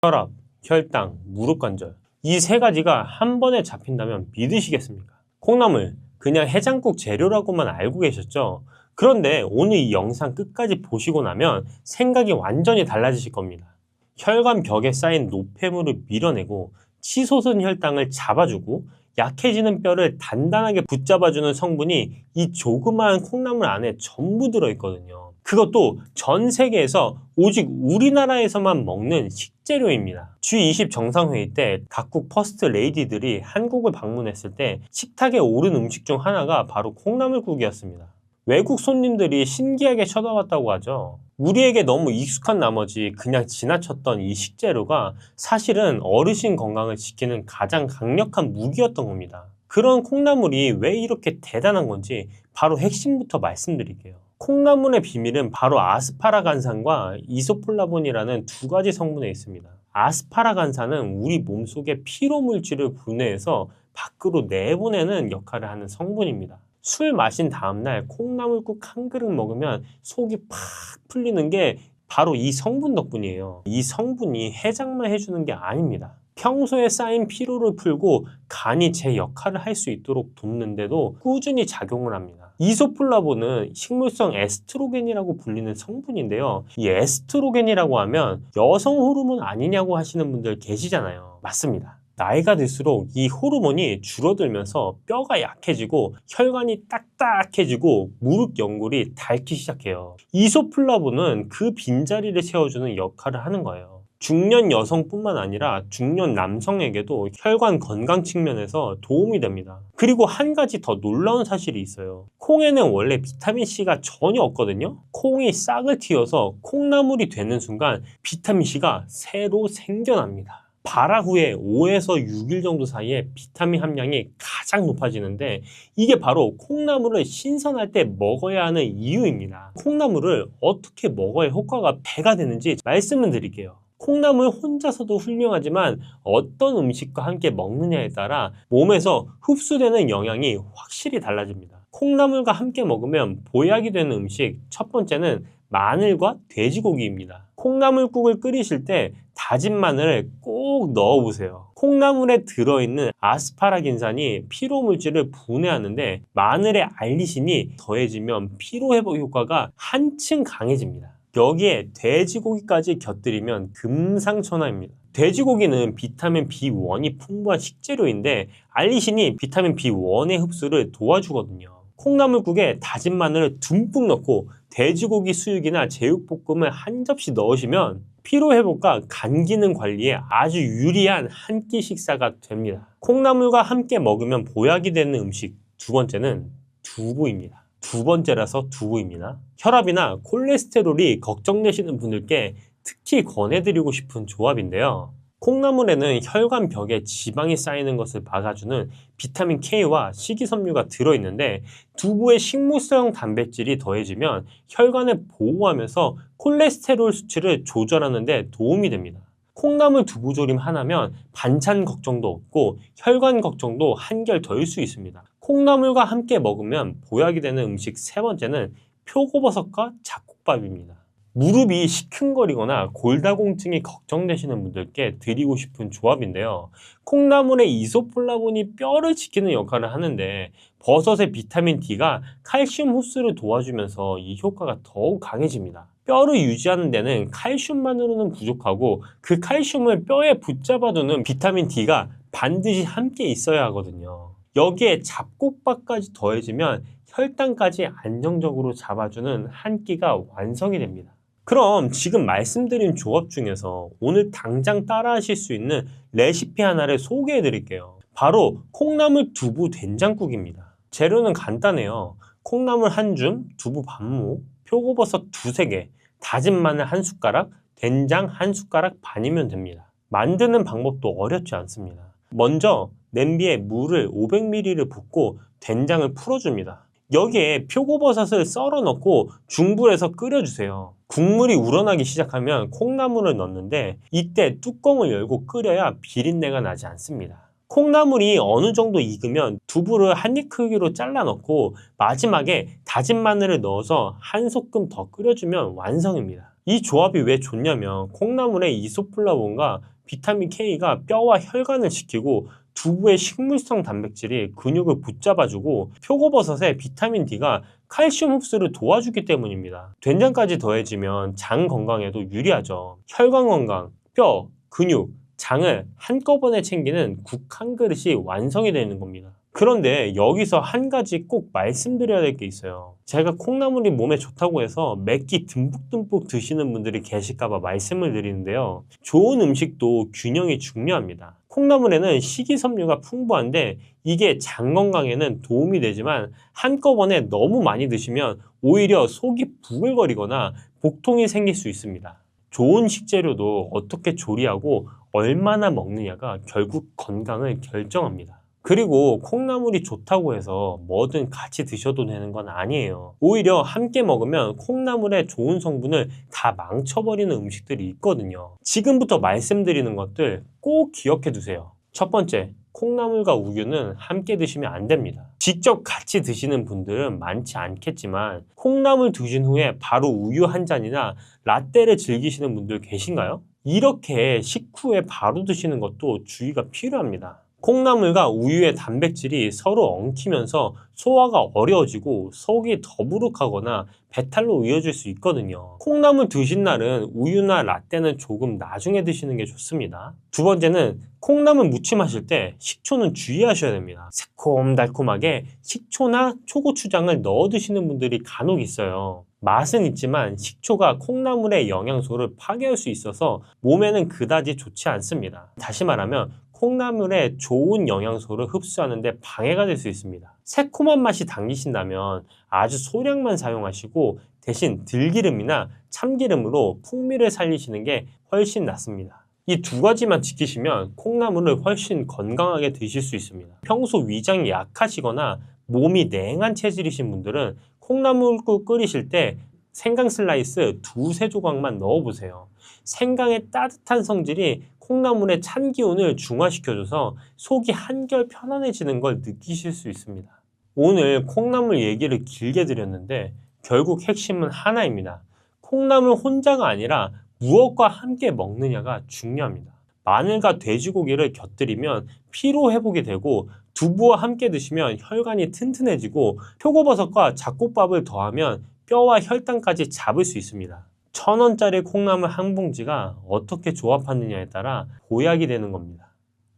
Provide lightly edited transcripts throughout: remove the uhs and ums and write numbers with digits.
혈압, 혈당, 무릎관절 이 세 가지가 한 번에 잡힌다면 믿으시겠습니까? 콩나물, 그냥 해장국 재료라고만 알고 계셨죠? 그런데 오늘 이 영상 끝까지 보시고 나면 생각이 완전히 달라지실 겁니다. 혈관 벽에 쌓인 노폐물을 밀어내고 치솟은 혈당을 잡아주고 약해지는 뼈를 단단하게 붙잡아주는 성분이 이 조그마한 콩나물 안에 전부 들어있거든요. 그것도 전 세계에서 오직 우리나라에서만 먹는 식재료입니다. G20 정상회의 때 각국 퍼스트 레이디들이 한국을 방문했을 때 식탁에 오른 음식 중 하나가 바로 콩나물국이었습니다. 외국 손님들이 신기하게 쳐다봤다고 하죠. 우리에게 너무 익숙한 나머지 그냥 지나쳤던 이 식재료가 사실은 어르신 건강을 지키는 가장 강력한 무기였던 겁니다. 그런 콩나물이 왜 이렇게 대단한 건지 바로 핵심부터 말씀드릴게요. 콩나물의 비밀은 바로 아스파라간산과 이소플라본이라는 두 가지 성분에 있습니다. 아스파라간산은 우리 몸속의 피로 물질을 분해해서 밖으로 내보내는 역할을 하는 성분입니다. 술 마신 다음날 콩나물국 한 그릇 먹으면 속이 팍 풀리는 게 바로 이 성분 덕분이에요. 이 성분이 해장만 해주는 게 아닙니다. 평소에 쌓인 피로를 풀고 간이 제 역할을 할 수 있도록 돕는데도 꾸준히 작용을 합니다. 이소플라본은 식물성 에스트로겐이라고 불리는 성분인데요. 이 에스트로겐이라고 하면 여성 호르몬 아니냐고 하시는 분들 계시잖아요. 맞습니다. 나이가 들수록 이 호르몬이 줄어들면서 뼈가 약해지고 혈관이 딱딱해지고 무릎 연골이 닳기 시작해요. 이소플라본은 그 빈자리를 채워주는 역할을 하는 거예요. 중년 여성뿐만 아니라 중년 남성에게도 혈관 건강 측면에서 도움이 됩니다. 그리고 한 가지 더 놀라운 사실이 있어요. 콩에는 원래 비타민C가 전혀 없거든요. 콩이 싹을 틔워서 콩나물이 되는 순간 비타민C가 새로 생겨납니다. 발화 후에 5에서 6일 정도 사이에 비타민 함량이 가장 높아지는데 이게 바로 콩나물을 신선할 때 먹어야 하는 이유입니다. 콩나물을 어떻게 먹어야 효과가 배가 되는지 말씀을 드릴게요. 콩나물 혼자서도 훌륭하지만 어떤 음식과 함께 먹느냐에 따라 몸에서 흡수되는 영양이 확실히 달라집니다. 콩나물과 함께 먹으면 보약이 되는 음식 첫 번째는 마늘과 돼지고기입니다. 콩나물국을 끓이실 때 다진 마늘을 꼭 넣어보세요. 콩나물에 들어있는 아스파라긴산이 피로물질을 분해하는데 마늘의 알리신이 더해지면 피로회복 효과가 한층 강해집니다. 여기에 돼지고기까지 곁들이면 금상첨화입니다. 돼지고기는 비타민 B1이 풍부한 식재료인데 알리신이 비타민 B1의 흡수를 도와주거든요. 콩나물국에 다진 마늘을 듬뿍 넣고 돼지고기 수육이나 제육볶음을 한 접시 넣으시면 피로회복과 간 기능 관리에 아주 유리한 한 끼 식사가 됩니다. 콩나물과 함께 먹으면 보약이 되는 음식 두 번째는 두부입니다. 두 번째라서 두부입니다. 혈압이나 콜레스테롤이 걱정되시는 분들께 특히 권해드리고 싶은 조합인데요. 콩나물에는 혈관 벽에 지방이 쌓이는 것을 막아주는 비타민 K와 식이섬유가 들어있는데 두부의 식물성 단백질이 더해지면 혈관을 보호하면서 콜레스테롤 수치를 조절하는 데 도움이 됩니다. 콩나물 두부조림 하나면 반찬 걱정도 없고 혈관 걱정도 한결 덜 수 있습니다. 콩나물과 함께 먹으면 보약이 되는 음식 세 번째는 표고버섯과 잡곡밥입니다. 무릎이 시큰거리거나 골다공증이 걱정되시는 분들께 드리고 싶은 조합인데요. 콩나물의 이소플라본이 뼈를 지키는 역할을 하는데 버섯의 비타민 D가 칼슘 흡수를 도와주면서 이 효과가 더욱 강해집니다. 뼈를 유지하는 데는 칼슘만으로는 부족하고 그 칼슘을 뼈에 붙잡아두는 비타민 D가 반드시 함께 있어야 하거든요. 여기에 잡곡밥까지 더해지면 혈당까지 안정적으로 잡아주는 한 끼가 완성이 됩니다. 그럼 지금 말씀드린 조합 중에서 오늘 당장 따라 하실 수 있는 레시피 하나를 소개해 드릴게요. 바로 콩나물 두부 된장국입니다. 재료는 간단해요. 콩나물 한 줌, 두부 반모, 표고버섯 두세 개, 다진 마늘 한 숟가락, 된장 한 숟가락 반이면 됩니다. 만드는 방법도 어렵지 않습니다. 먼저 냄비에 물을 500ml를 붓고 된장을 풀어줍니다. 여기에 표고버섯을 썰어 넣고 중불에서 끓여주세요. 국물이 우러나기 시작하면 콩나물을 넣는데 이때 뚜껑을 열고 끓여야 비린내가 나지 않습니다. 콩나물이 어느 정도 익으면 두부를 한 입 크기로 잘라 넣고 마지막에 다진 마늘을 넣어서 한 소끔 더 끓여주면 완성입니다. 이 조합이 왜 좋냐면 콩나물의 이소플라본과 비타민 K가 뼈와 혈관을 지키고 두부의 식물성 단백질이 근육을 붙잡아주고 표고버섯의 비타민 D가 칼슘 흡수를 도와주기 때문입니다. 된장까지 더해지면 장 건강에도 유리하죠. 혈관 건강, 뼈, 근육, 장을 한꺼번에 챙기는 국 한 그릇이 완성이 되는 겁니다. 그런데 여기서 한 가지 꼭 말씀드려야 될 게 있어요. 제가 콩나물이 몸에 좋다고 해서 맵기 듬뿍듬뿍 드시는 분들이 계실까봐 말씀을 드리는데요. 좋은 음식도 균형이 중요합니다. 콩나물에는 식이섬유가 풍부한데 이게 장 건강에는 도움이 되지만 한꺼번에 너무 많이 드시면 오히려 속이 부글거리거나 복통이 생길 수 있습니다. 좋은 식재료도 어떻게 조리하고 얼마나 먹느냐가 결국 건강을 결정합니다. 그리고 콩나물이 좋다고 해서 뭐든 같이 드셔도 되는 건 아니에요. 오히려 함께 먹으면 콩나물의 좋은 성분을 다 망쳐버리는 음식들이 있거든요. 지금부터 말씀드리는 것들 꼭 기억해 두세요. 첫 번째, 콩나물과 우유는 함께 드시면 안 됩니다. 직접 같이 드시는 분들은 많지 않겠지만 콩나물 드신 후에 바로 우유 한 잔이나 라떼를 즐기시는 분들 계신가요? 이렇게 식후에 바로 드시는 것도 주의가 필요합니다. 콩나물과 우유의 단백질이 서로 엉키면서 소화가 어려워지고 속이 더부룩하거나 배탈로 이어질 수 있거든요. 콩나물 드신 날은 우유나 라떼는 조금 나중에 드시는 게 좋습니다. 두 번째는 콩나물 무침하실 때 식초는 주의하셔야 됩니다. 새콤달콤하게 식초나 초고추장을 넣어 드시는 분들이 간혹 있어요. 맛은 있지만 식초가 콩나물의 영양소를 파괴할 수 있어서 몸에는 그다지 좋지 않습니다. 다시 말하면 콩나물의 좋은 영양소를 흡수하는 데 방해가 될 수 있습니다. 새콤한 맛이 당기신다면 아주 소량만 사용하시고 대신 들기름이나 참기름으로 풍미를 살리시는 게 훨씬 낫습니다. 이 두 가지만 지키시면 콩나물을 훨씬 건강하게 드실 수 있습니다. 평소 위장이 약하시거나 몸이 냉한 체질이신 분들은 콩나물국 끓이실 때 생강 슬라이스 두세 조각만 넣어보세요. 생강의 따뜻한 성질이 콩나물의 찬 기운을 중화시켜줘서 속이 한결 편안해지는 걸 느끼실 수 있습니다. 오늘 콩나물 얘기를 길게 드렸는데 결국 핵심은 하나입니다. 콩나물 혼자가 아니라 무엇과 함께 먹느냐가 중요합니다. 마늘과 돼지고기를 곁들이면 피로 회복이 되고 두부와 함께 드시면 혈관이 튼튼해지고 표고버섯과 잡곡밥을 더하면 뼈와 혈당까지 잡을 수 있습니다. 1,000원짜리 콩나물 한 봉지가 어떻게 조합하느냐에 따라 보약이 되는 겁니다.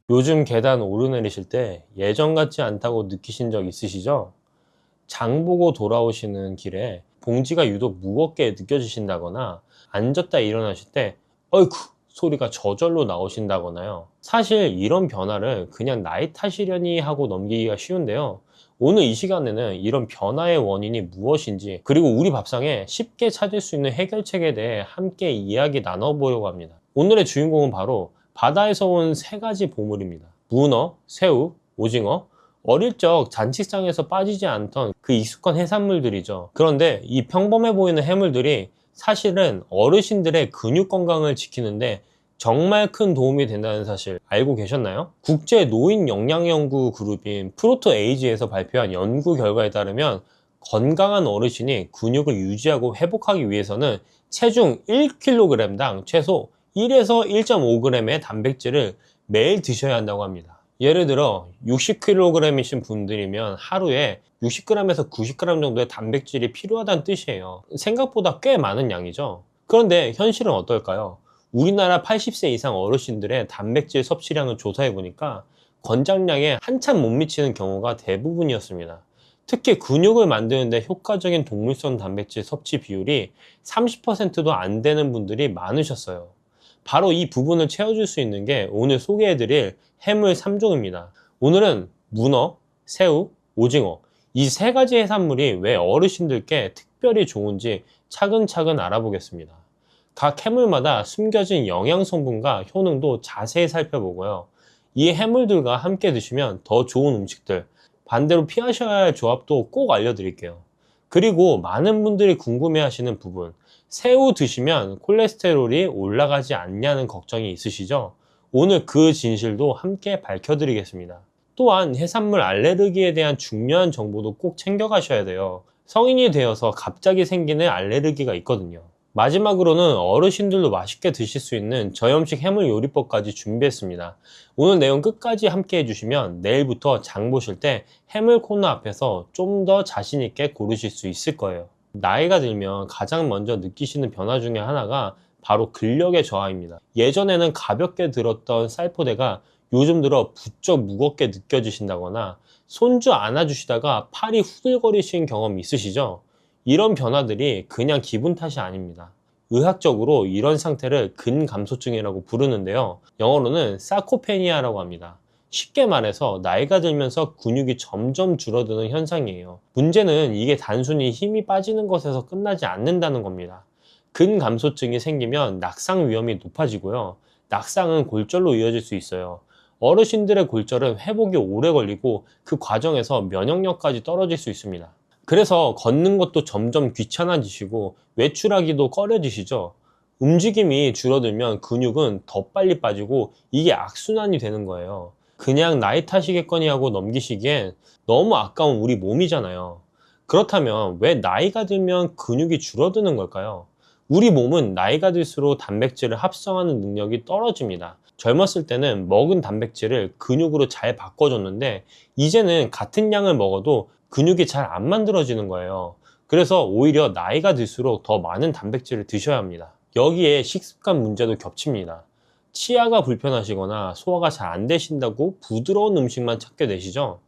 요즘 계단 오르내리실 때 예전 같지 않다고 느끼신 적 있으시죠? 장 보고 돌아오시는 길에 봉지가 유독 무겁게 느껴지신다거나 앉았다 일어나실 때 어이쿠 소리가 저절로 나오신다거나요. 사실 이런 변화를 그냥 나이 탓이려니 하고 넘기기가 쉬운데요. 오늘 이 시간에는 이런 변화의 원인이 무엇인지 그리고 우리 밥상에 쉽게 찾을 수 있는 해결책에 대해 함께 이야기 나눠보려고 합니다. 오늘의 주인공은 바로 바다에서 온 세 가지 보물입니다. 문어, 새우, 오징어. 어릴 적 잔치상에서 빠지지 않던 그 익숙한 해산물들이죠. 그런데 이 평범해 보이는 해물들이 사실은 어르신들의 근육 건강을 지키는데 정말 큰 도움이 된다는 사실 알고 계셨나요? 국제 노인 영양 연구 그룹인 프로토 에이지에서 발표한 연구 결과에 따르면 건강한 어르신이 근육을 유지하고 회복하기 위해서는 체중 1kg당 최소 1에서 1.5g의 단백질을 매일 드셔야 한다고 합니다. 예를 들어 60kg이신 분들이면 하루에 60g에서 90g 정도의 단백질이 필요하다는 뜻이에요. 생각보다 꽤 많은 양이죠. 그런데 현실은 어떨까요? 우리나라 80세 이상 어르신들의 단백질 섭취량을 조사해 보니까 권장량에 한참 못 미치는 경우가 대부분이었습니다. 특히 근육을 만드는 데 효과적인 동물성 단백질 섭취 비율이 30%도 안 되는 분들이 많으셨어요. 바로 이 부분을 채워줄 수 있는 게 오늘 소개해드릴 해물 3종입니다. 오늘은 문어, 새우, 오징어 이 세 가지 해산물이 왜 어르신들께 특별히 좋은지 차근차근 알아보겠습니다. 각 해물마다 숨겨진 영양 성분과 효능도 자세히 살펴보고요. 이 해물들과 함께 드시면 더 좋은 음식들, 반대로 피하셔야 할 조합도 꼭 알려드릴게요. 그리고 많은 분들이 궁금해하시는 부분, 새우 드시면 콜레스테롤이 올라가지 않냐는 걱정이 있으시죠? 오늘 그 진실도 함께 밝혀드리겠습니다. 또한 해산물 알레르기에 대한 중요한 정보도 꼭 챙겨가셔야 돼요. 성인이 되어서 갑자기 생기는 알레르기가 있거든요. 마지막으로는 어르신들도 맛있게 드실 수 있는 저염식 해물 요리법까지 준비했습니다. 오늘 내용 끝까지 함께 해주시면 내일부터 장 보실 때 해물 코너 앞에서 좀 더 자신 있게 고르실 수 있을 거예요. 나이가 들면 가장 먼저 느끼시는 변화 중에 하나가 바로 근력의 저하입니다. 예전에는 가볍게 들었던 쌀포대가 요즘 들어 부쩍 무겁게 느껴지신다거나 손주 안아주시다가 팔이 후들거리신 경험 있으시죠? 이런 변화들이 그냥 기분 탓이 아닙니다. 의학적으로 이런 상태를 근감소증이라고 부르는데요. 영어로는 사코페니아라고 합니다. 쉽게 말해서 나이가 들면서 근육이 점점 줄어드는 현상이에요. 문제는 이게 단순히 힘이 빠지는 것에서 끝나지 않는다는 겁니다. 근감소증이 생기면 낙상 위험이 높아지고요. 낙상은 골절로 이어질 수 있어요. 어르신들의 골절은 회복이 오래 걸리고 그 과정에서 면역력까지 떨어질 수 있습니다. 그래서 걷는 것도 점점 귀찮아지시고 외출하기도 꺼려지시죠. 움직임이 줄어들면 근육은 더 빨리 빠지고 이게 악순환이 되는 거예요. 그냥 나이 탓이겠거니 하고 넘기시기엔 너무 아까운 우리 몸이잖아요. 그렇다면 왜 나이가 들면 근육이 줄어드는 걸까요? 우리 몸은 나이가 들수록 단백질을 합성하는 능력이 떨어집니다. 젊었을 때는 먹은 단백질을 근육으로 잘 바꿔줬는데 이제는 같은 양을 먹어도 근육이 잘 안 만들어지는 거예요. 그래서 오히려 나이가 들수록 더 많은 단백질을 드셔야 합니다. 여기에 식습관 문제도 겹칩니다. 치아가 불편하시거나 소화가 잘 안 되신다고 부드러운 음식만 찾게 되시죠?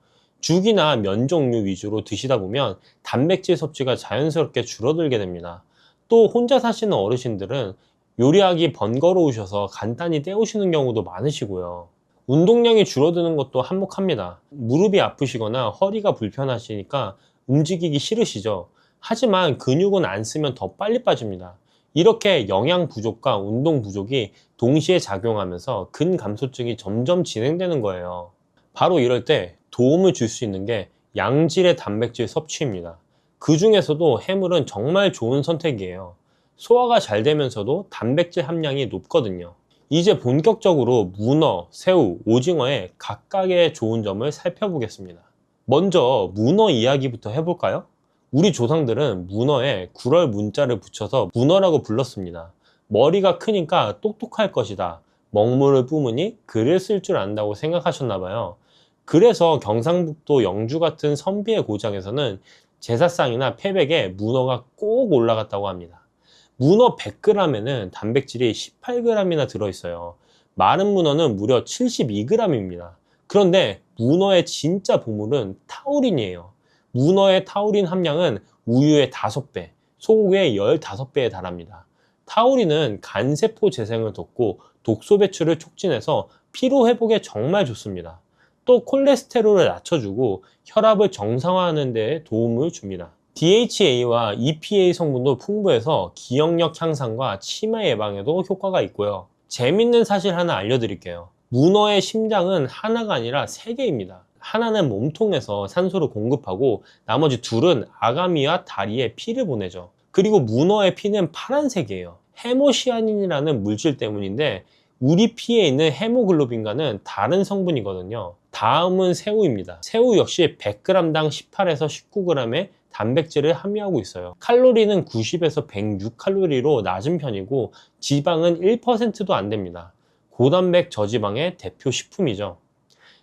죽이나 면 종류 위주로 드시다 보면 단백질 섭취가 자연스럽게 줄어들게 됩니다. 또 혼자 사시는 어르신들은 요리하기 번거로우셔서 간단히 때우시는 경우도 많으시고요. 운동량이 줄어드는 것도 한몫합니다. 무릎이 아프시거나 허리가 불편하시니까 움직이기 싫으시죠? 하지만 근육은 안 쓰면 더 빨리 빠집니다. 이렇게 영양 부족과 운동 부족이 동시에 작용하면서 근감소증이 점점 진행되는 거예요. 바로 이럴 때 도움을 줄 수 있는 게 양질의 단백질 섭취입니다. 그 중에서도 해물은 정말 좋은 선택이에요. 소화가 잘 되면서도 단백질 함량이 높거든요. 이제 본격적으로 문어, 새우, 오징어의 각각의 좋은 점을 살펴보겠습니다. 먼저 문어 이야기부터 해볼까요? 우리 조상들은 문어에 굴얼 문자를 붙여서 문어라고 불렀습니다. 머리가 크니까 똑똑할 것이다. 먹물을 뿜으니 글을 쓸 줄 안다고 생각하셨나봐요. 그래서 경상북도 영주 같은 선비의 고장에서는 제사상이나 패백에 문어가 꼭 올라갔다고 합니다. 문어 100g에는 단백질이 18g이나 들어있어요. 마른 문어는 무려 72g입니다. 그런데 문어의 진짜 보물은 타우린이에요. 문어의 타우린 함량은 우유의 5배, 소고기의 15배에 달합니다. 타우린은 간세포 재생을 돕고 독소 배출을 촉진해서 피로 회복에 정말 좋습니다. 또 콜레스테롤을 낮춰주고 혈압을 정상화하는 데 도움을 줍니다. DHA와 EPA 성분도 풍부해서 기억력 향상과 치매 예방에도 효과가 있고요. 재밌는 사실 하나 알려드릴게요. 문어의 심장은 하나가 아니라 3개입니다. 하나는 몸통에서 산소를 공급하고 나머지 둘은 아가미와 다리에 피를 보내죠. 그리고 문어의 피는 파란색이에요. 헤모시아닌이라는 물질 때문인데 우리 피에 있는 헤모글로빈과는 다른 성분이거든요. 다음은 새우입니다. 새우 역시 100g당 18에서 19g의 단백질을 함유하고 있어요. 칼로리는 90에서 106칼로리로 낮은 편이고 지방은 1%도 안 됩니다. 고단백 저지방의 대표 식품이죠.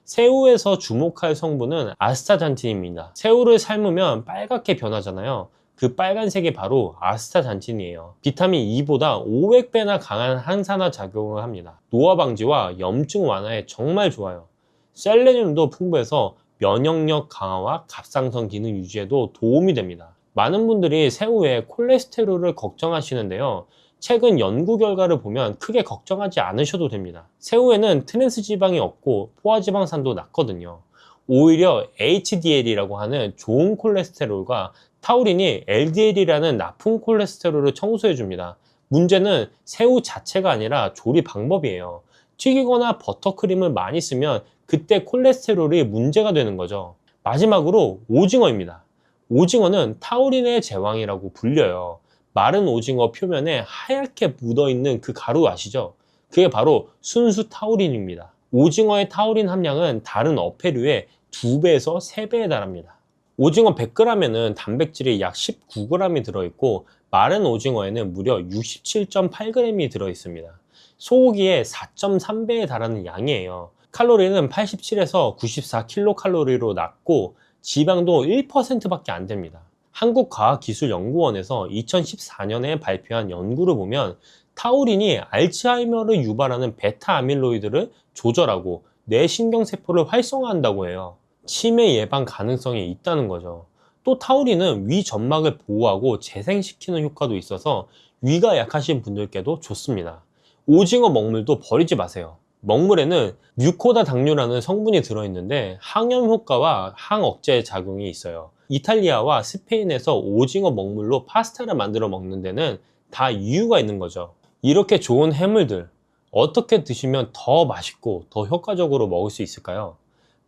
새우에서 주목할 성분은 아스타잔틴입니다. 새우를 삶으면 빨갛게 변하잖아요. 그 빨간색이 바로 아스타잔틴이에요. 비타민 E보다 500배나 강한 항산화 작용을 합니다. 노화 방지와 염증 완화에 정말 좋아요. 셀레늄도 풍부해서 면역력 강화와 갑상선 기능 유지에도 도움이 됩니다. 많은 분들이 새우에 콜레스테롤을 걱정하시는데요. 최근 연구 결과를 보면 크게 걱정하지 않으셔도 됩니다. 새우에는 트랜스 지방이 없고 포화지방산도 낮거든요. 오히려 HDL이라고 하는 좋은 콜레스테롤과 타우린이 LDL이라는 나쁜 콜레스테롤을 청소해줍니다. 문제는 새우 자체가 아니라 조리 방법이에요. 튀기거나 버터크림을 많이 쓰면 그때 콜레스테롤이 문제가 되는 거죠. 마지막으로 오징어입니다. 오징어는 타우린의 제왕이라고 불려요. 마른 오징어 표면에 하얗게 묻어있는 그 가루 아시죠? 그게 바로 순수 타우린입니다. 오징어의 타우린 함량은 다른 어패류의 2배에서 3배에 달합니다. 오징어 100g에는 단백질이 약 19g이 들어있고 마른 오징어에는 무려 67.8g이 들어있습니다. 소고기의 4.3배에 달하는 양이에요. 칼로리는 87에서 94kcal로 낮고 지방도 1%밖에 안 됩니다. 한국과학기술연구원에서 2014년에 발표한 연구를 보면 타우린이 알츠하이머를 유발하는 베타 아밀로이드를 조절하고 뇌 신경세포를 활성화한다고 해요. 치매 예방 가능성이 있다는 거죠. 또 타우린은 위 점막을 보호하고 재생시키는 효과도 있어서 위가 약하신 분들께도 좋습니다. 오징어 먹물도 버리지 마세요. 먹물에는 뮤코다 당류라는 성분이 들어있는데 항염 효과와 항억제 작용이 있어요. 이탈리아와 스페인에서 오징어 먹물로 파스타를 만들어 먹는 데는 다 이유가 있는 거죠. 이렇게 좋은 해물들 어떻게 드시면 더 맛있고 더 효과적으로 먹을 수 있을까요?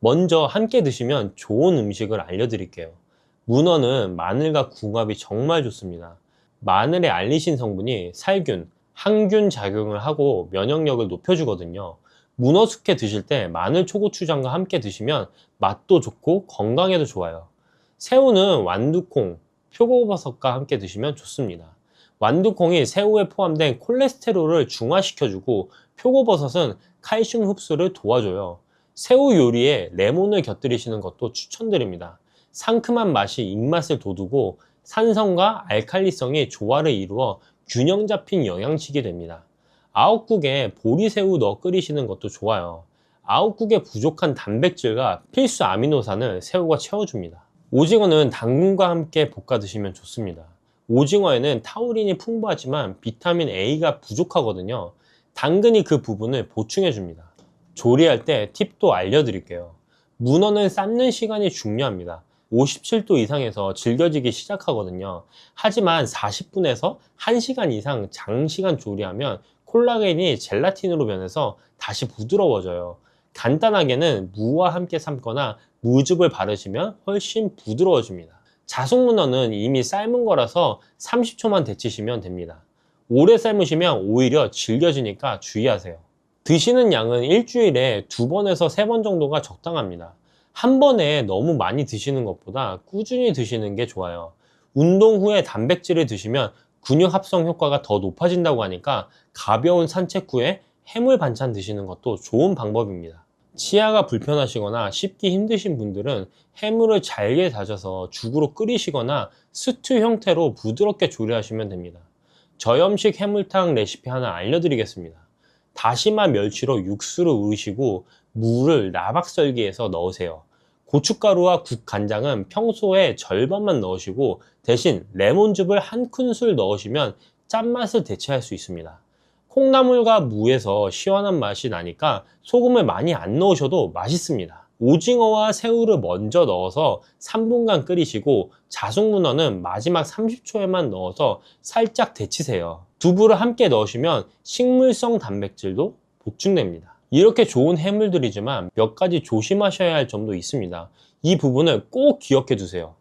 먼저 함께 드시면 좋은 음식을 알려드릴게요. 문어는 마늘과 궁합이 정말 좋습니다. 마늘의 알리신 성분이 살균, 항균 작용을 하고 면역력을 높여주거든요. 문어 숙회 드실 때 마늘 초고추장과 함께 드시면 맛도 좋고 건강에도 좋아요. 새우는 완두콩, 표고버섯과 함께 드시면 좋습니다. 완두콩이 새우에 포함된 콜레스테롤을 중화시켜주고 표고버섯은 칼슘 흡수를 도와줘요. 새우 요리에 레몬을 곁들이시는 것도 추천드립니다. 상큼한 맛이 입맛을 돋우고 산성과 알칼리성이 조화를 이루어 균형 잡힌 영양식이 됩니다. 아욱국에 보리새우 넣어 끓이시는 것도 좋아요. 아욱국에 부족한 단백질과 필수 아미노산을 새우가 채워줍니다. 오징어는 당근과 함께 볶아 드시면 좋습니다. 오징어에는 타우린이 풍부하지만 비타민 A가 부족하거든요. 당근이 그 부분을 보충해 줍니다. 조리할 때 팁도 알려드릴게요. 문어는 삶는 시간이 중요합니다. 57도 이상에서 질겨지기 시작하거든요. 하지만 40분에서 1시간 이상 장시간 조리하면 콜라겐이 젤라틴으로 변해서 다시 부드러워져요. 간단하게는 무와 함께 삶거나 무즙을 바르시면 훨씬 부드러워집니다. 자숙문어는 이미 삶은 거라서 30초만 데치시면 됩니다. 오래 삶으시면 오히려 질겨지니까 주의하세요. 드시는 양은 일주일에 2번에서 3번 정도가 적당합니다. 한 번에 너무 많이 드시는 것보다 꾸준히 드시는 게 좋아요. 운동 후에 단백질을 드시면 근육 합성 효과가 더 높아진다고 하니까 가벼운 산책 후에 해물 반찬 드시는 것도 좋은 방법입니다. 치아가 불편하시거나 씹기 힘드신 분들은 해물을 잘게 다져서 죽으로 끓이시거나 스튜 형태로 부드럽게 조리하시면 됩니다. 저염식 해물탕 레시피 하나 알려드리겠습니다. 다시마 멸치로 육수를 우으시고 무를 나박썰기해서 넣으세요. 고춧가루와 국간장은 평소에 절반만 넣으시고 대신 레몬즙을 한 큰술 넣으시면 짠맛을 대체할 수 있습니다. 콩나물과 무에서 시원한 맛이 나니까 소금을 많이 안 넣으셔도 맛있습니다. 오징어와 새우를 먼저 넣어서 3분간 끓이시고 자숙문어는 마지막 30초에만 넣어서 살짝 데치세요. 두부를 함께 넣으시면 식물성 단백질도 보충됩니다. 이렇게 좋은 해물들이지만 몇 가지 조심하셔야 할 점도 있습니다. 이 부분을 꼭 기억해 두세요.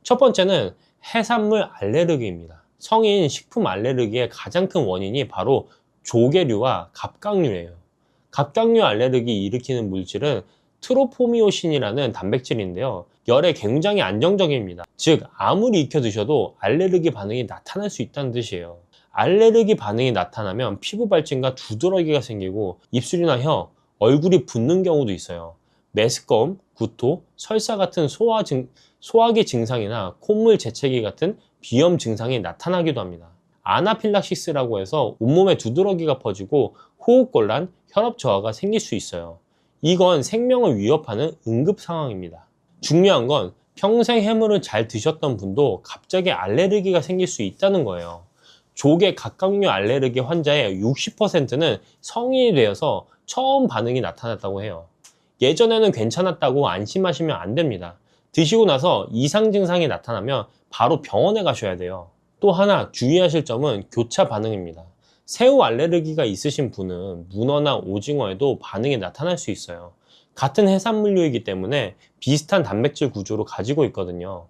첫 번째는 해산물 알레르기입니다. 성인 식품 알레르기의 가장 큰 원인이 바로 조개류와 갑각류예요. 갑각류 알레르기 일으키는 물질은 트로포미오신이라는 단백질인데요. 열에 굉장히 안정적입니다. 즉 아무리 익혀 드셔도 알레르기 반응이 나타날 수 있다는 뜻이에요. 알레르기 반응이 나타나면 피부 발진과 두드러기가 생기고 입술이나 혀, 얼굴이 붓는 경우도 있어요. 메스꺼움, 구토, 설사 같은 소화기 증상이나 콧물 재채기 같은 비염 증상이 나타나기도 합니다. 아나필락시스라고 해서 온몸에 두드러기가 퍼지고 호흡곤란, 혈압 저하가 생길 수 있어요. 이건 생명을 위협하는 응급 상황입니다. 중요한 건 평생 해물을 잘 드셨던 분도 갑자기 알레르기가 생길 수 있다는 거예요. 조개 갑각류 알레르기 환자의 60%는 성인이 되어서 처음 반응이 나타났다고 해요. 예전에는 괜찮았다고 안심하시면 안 됩니다. 드시고 나서 이상 증상이 나타나면 바로 병원에 가셔야 돼요. 또 하나 주의하실 점은 교차 반응입니다. 새우 알레르기가 있으신 분은 문어나 오징어에도 반응이 나타날 수 있어요. 같은 해산물류이기 때문에 비슷한 단백질 구조를 가지고 있거든요.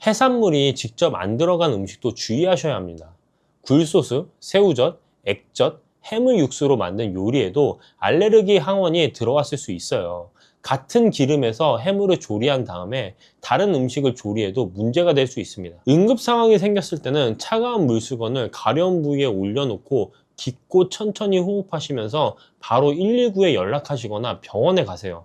해산물이 직접 안 들어간 음식도 주의하셔야 합니다. 굴소스, 새우젓, 액젓, 해물 육수로 만든 요리에도 알레르기 항원이 들어갔을 수 있어요. 같은 기름에서 해물을 조리한 다음에 다른 음식을 조리해도 문제가 될 수 있습니다. 응급 상황이 생겼을 때는 차가운 물수건을 가려운 부위에 올려놓고 깊고 천천히 호흡하시면서 바로 119에 연락하시거나 병원에 가세요.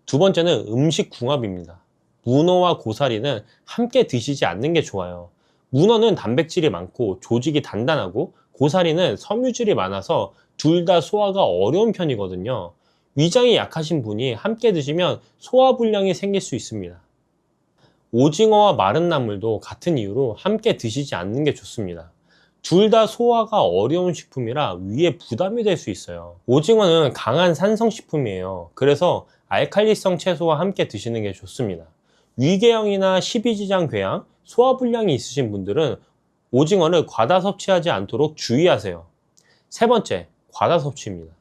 두 번째는 음식 궁합입니다. 문어와 고사리는 함께 드시지 않는 게 좋아요. 문어는 단백질이 많고 조직이 단단하고 고사리는 섬유질이 많아서 둘 다 소화가 어려운 편이거든요. 위장이 약하신 분이 함께 드시면 소화불량이 생길 수 있습니다. 오징어와 마른 나물도 같은 이유로 함께 드시지 않는 게 좋습니다. 둘 다 소화가 어려운 식품이라 위에 부담이 될 수 있어요. 오징어는 강한 산성식품이에요. 그래서 알칼리성 채소와 함께 드시는 게 좋습니다. 위궤양이나 십이지장 궤양, 소화불량이 있으신 분들은 오징어를 과다 섭취하지 않도록 주의하세요. 세 번째, 과다 섭취입니다.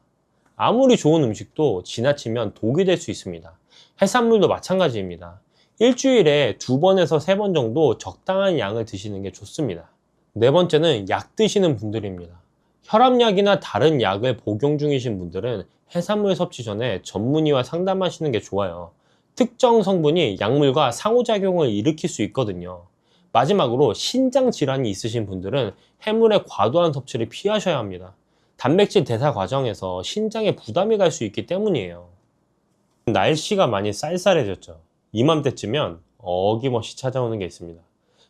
아무리 좋은 음식도 지나치면 독이 될 수 있습니다. 해산물도 마찬가지입니다. 일주일에 2번에서 3번 정도 적당한 양을 드시는 게 좋습니다. 네 번째는 약 드시는 분들입니다. 혈압약이나 다른 약을 복용 중이신 분들은 해산물 섭취 전에 전문의와 상담하시는 게 좋아요. 특정 성분이 약물과 상호작용을 일으킬 수 있거든요. 마지막으로 신장 질환이 있으신 분들은 해물의 과도한 섭취를 피하셔야 합니다. 단백질 대사 과정에서 신장에 부담이 갈 수 있기 때문이에요. 날씨가 많이 쌀쌀해졌죠. 이맘때쯤면 어김없이 찾아오는 게 있습니다.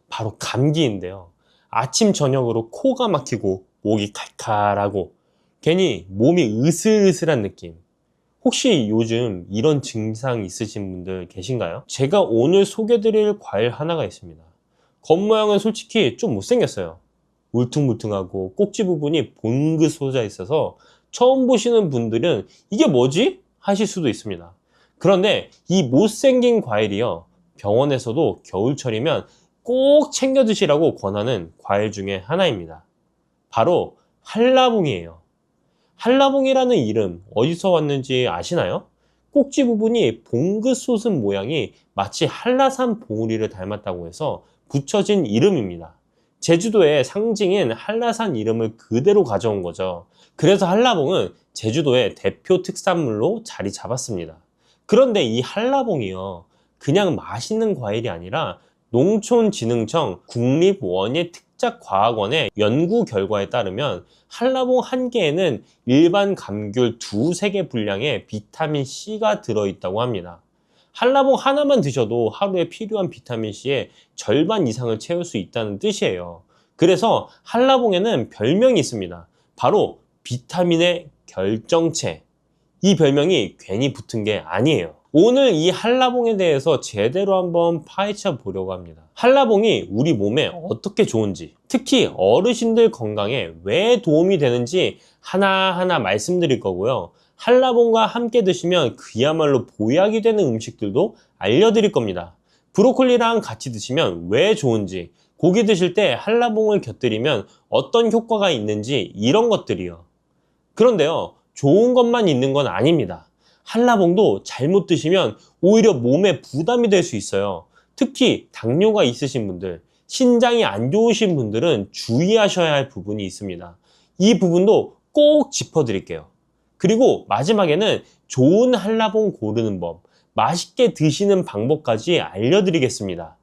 바로 감기인데요. 아침 저녁으로 코가 막히고 목이 칼칼하고 괜히 몸이 으슬으슬한 느낌. 혹시 요즘 이런 증상 있으신 분들 계신가요? 제가 오늘 소개드릴 과일 하나가 있습니다. 겉모양은 솔직히 좀 못생겼어요. 울퉁불퉁하고 꼭지 부분이 봉긋 솟아 있어서 처음 보시는 분들은 이게 뭐지? 하실 수도 있습니다. 그런데 이 못생긴 과일이요, 병원에서도 겨울철이면 꼭 챙겨 드시라고 권하는 과일 중에 하나입니다. 바로 한라봉이에요. 한라봉이라는 이름 어디서 왔는지 아시나요? 꼭지 부분이 봉긋 솟은 모양이 마치 한라산 봉우리를 닮았다고 해서 붙여진 이름입니다. 제주도의 상징인 한라산 이름을 그대로 가져온 거죠. 그래서 한라봉은 제주도의 대표 특산물로 자리 잡았습니다. 그런데 이 한라봉이요, 그냥 맛있는 과일이 아니라 농촌진흥청 국립원예특작과학원의 연구 결과에 따르면 한라봉 한 개에는 일반 감귤 2~3개 분량의 비타민C가 들어있다고 합니다. 한라봉 하나만 드셔도 하루에 필요한 비타민C의 절반 이상을 채울 수 있다는 뜻이에요. 그래서 한라봉에는 별명이 있습니다. 바로 비타민의 결정체. 이 별명이 괜히 붙은 게 아니에요. 오늘 이 한라봉에 대해서 제대로 한번 파헤쳐 보려고 합니다. 한라봉이 우리 몸에 어떻게 좋은지, 특히 어르신들 건강에 왜 도움이 되는지 하나하나 말씀드릴 거고요. 한라봉과 함께 드시면 그야말로 보약이 되는 음식들도 알려드릴 겁니다. 브로콜리랑 같이 드시면 왜 좋은지, 고기 드실 때 한라봉을 곁들이면 어떤 효과가 있는지, 이런 것들이요. 그런데요, 좋은 것만 있는 건 아닙니다. 한라봉도 잘못 드시면 오히려 몸에 부담이 될 수 있어요. 특히 당뇨가 있으신 분들, 신장이 안 좋으신 분들은 주의하셔야 할 부분이 있습니다. 이 부분도 꼭 짚어드릴게요. 그리고 마지막에는 좋은 한라봉 고르는 법, 맛있게 드시는 방법까지 알려드리겠습니다.